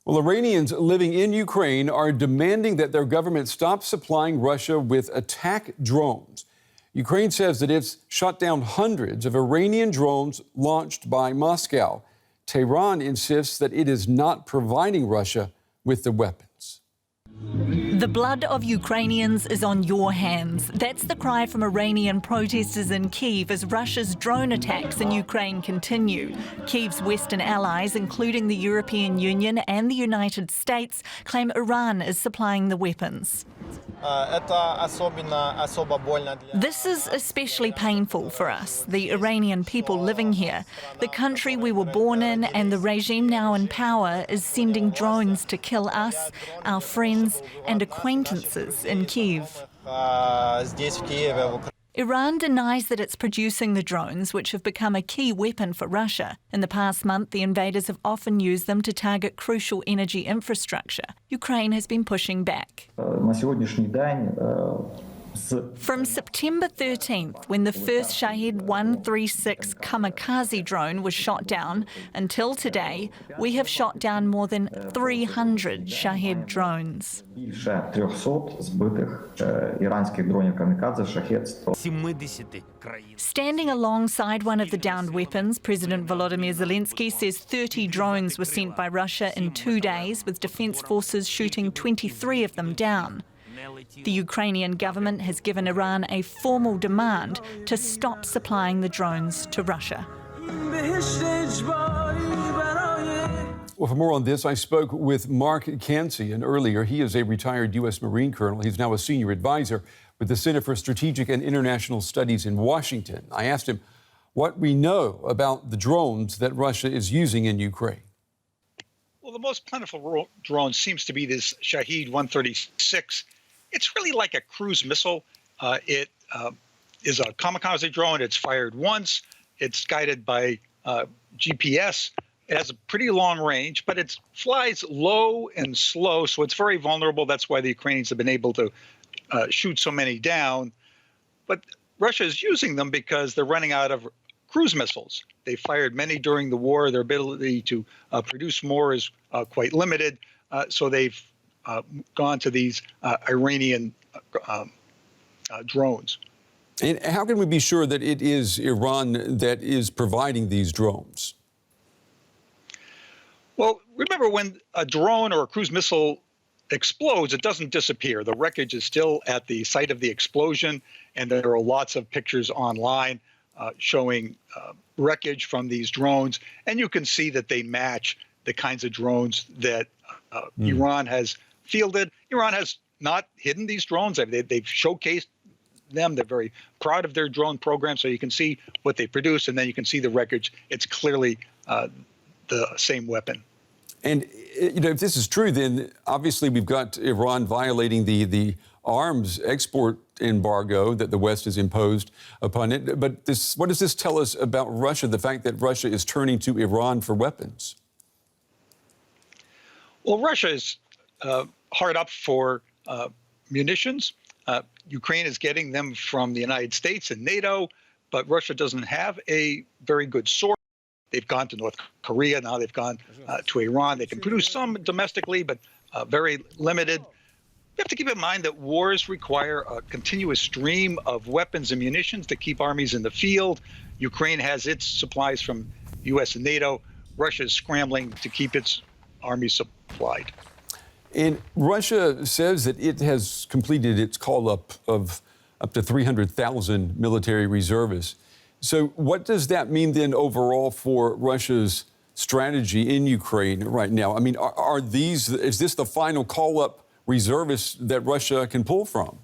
Well, Iranians living in Ukraine are demanding that their government stop supplying Russia with attack drones. Ukraine says that it's shot down hundreds of Iranian drones launched by Moscow. Tehran insists that it is not providing Russia with the weapons. The blood of Ukrainians is on your hands. That's the cry from Iranian protesters in Kyiv as Russia's drone attacks in Ukraine continue. Kyiv's Western allies, including the European Union and the United States, claim Iran is supplying the weapons. This is especially painful for us, the Iranian people living here. The country we were born in and the regime now in power is sending drones to kill us, our friends and acquaintances in Kyiv. Iran denies that it's producing the drones, which have become a key weapon for Russia. In the past month, the invaders have often used them to target crucial energy infrastructure. Ukraine has been pushing back. From September 13th, when the first Shahed 136 kamikaze drone was shot down, until today, we have shot down more than 300 Shahed drones. Standing alongside one of the downed weapons, President Volodymyr Zelensky says 30 drones were sent by Russia in 2 days, with defence forces shooting 23 of them down. The Ukrainian government has given Iran a formal demand to stop supplying the drones to Russia. Well, for more on this, I spoke with Mark Kansian earlier. He is a retired U.S. Marine colonel. He's now a senior advisor with the Center for Strategic and International Studies in Washington. I asked him what we know about the drones that Russia is using in Ukraine. Well, the most plentiful drone seems to be this Shahed 136. It's really like a cruise missile. It is a kamikaze drone. It's fired once. It's guided by GPS. It has a pretty long range, but it flies low and slow, so it's very vulnerable. That's why the Ukrainians have been able to shoot so many down. But Russia is using them because they're running out of cruise missiles. They fired many during the war. Their ability to produce more is quite limited, so they've gone to these Iranian drones. And how can we be sure that it is Iran that is providing these drones? Well, remember, when a drone or a cruise missile explodes, it doesn't disappear. The wreckage is still at the site of the explosion, and there are lots of pictures online showing wreckage from these drones. And you can see that they match the kinds of drones that Iran has fielded. Iran has not hidden these drones. They've showcased them. They're very proud of their drone program. So you can see what they produce, and then you can see the wreckage. It's clearly the same weapon. And if this is true, then obviously we've got Iran violating the arms export embargo that the West has imposed upon it. But what does this tell us about Russia, the fact that Russia is turning to Iran for weapons? Well, Russia is hard up for munitions. Ukraine is getting them from the United States and NATO, but Russia doesn't have a very good source. They've gone to North Korea. Now they've gone to Iran. They can produce some domestically, but very limited. You have to keep in mind that wars require a continuous stream of weapons and munitions to keep armies in the field. Ukraine has its supplies from U.S. and NATO. Russia is scrambling to keep its army supplied. And Russia says that it has completed its call-up of up to 300,000 military reservists. So what does that mean then overall for Russia's strategy in Ukraine right now? I mean, is this the final call-up reservists that Russia can pull from?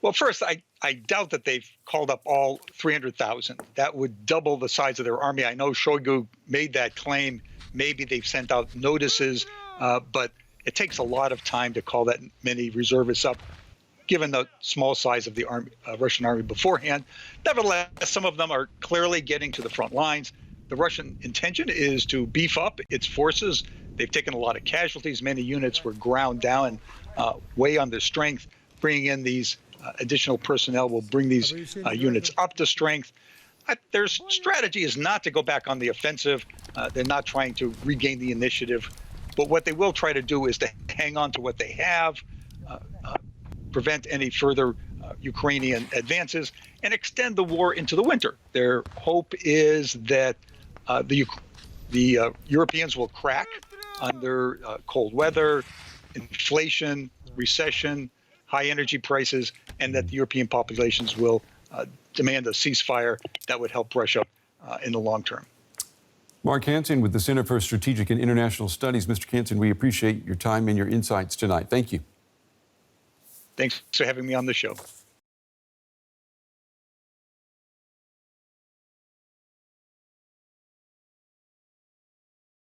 Well, first, I doubt that they've called up all 300,000. That would double the size of their army. I know Shoigu made that claim. Maybe they've sent out notices, but it takes a lot of time to call that many reservists up, given the small size of the army, Russian army beforehand. Nevertheless, some of them are clearly getting to the front lines. The Russian intention is to beef up its forces. They've taken a lot of casualties. Many units were ground down and way under strength. Bringing in these additional personnel will bring these units up to strength. Their strategy is not to go back on the offensive. They're not trying to regain the initiative. But what they will try to do is to hang on to what they have, prevent any further Ukrainian advances, and extend the war into the winter. Their hope is that the Europeans will crack under cold weather, inflation, recession, high energy prices, and that the European populations will demand a ceasefire that would help Russia in the long term. Mark Hansen with the Center for Strategic and International Studies. Mr. Hansen, we appreciate your time and your insights tonight. Thank you. Thanks for having me on the show.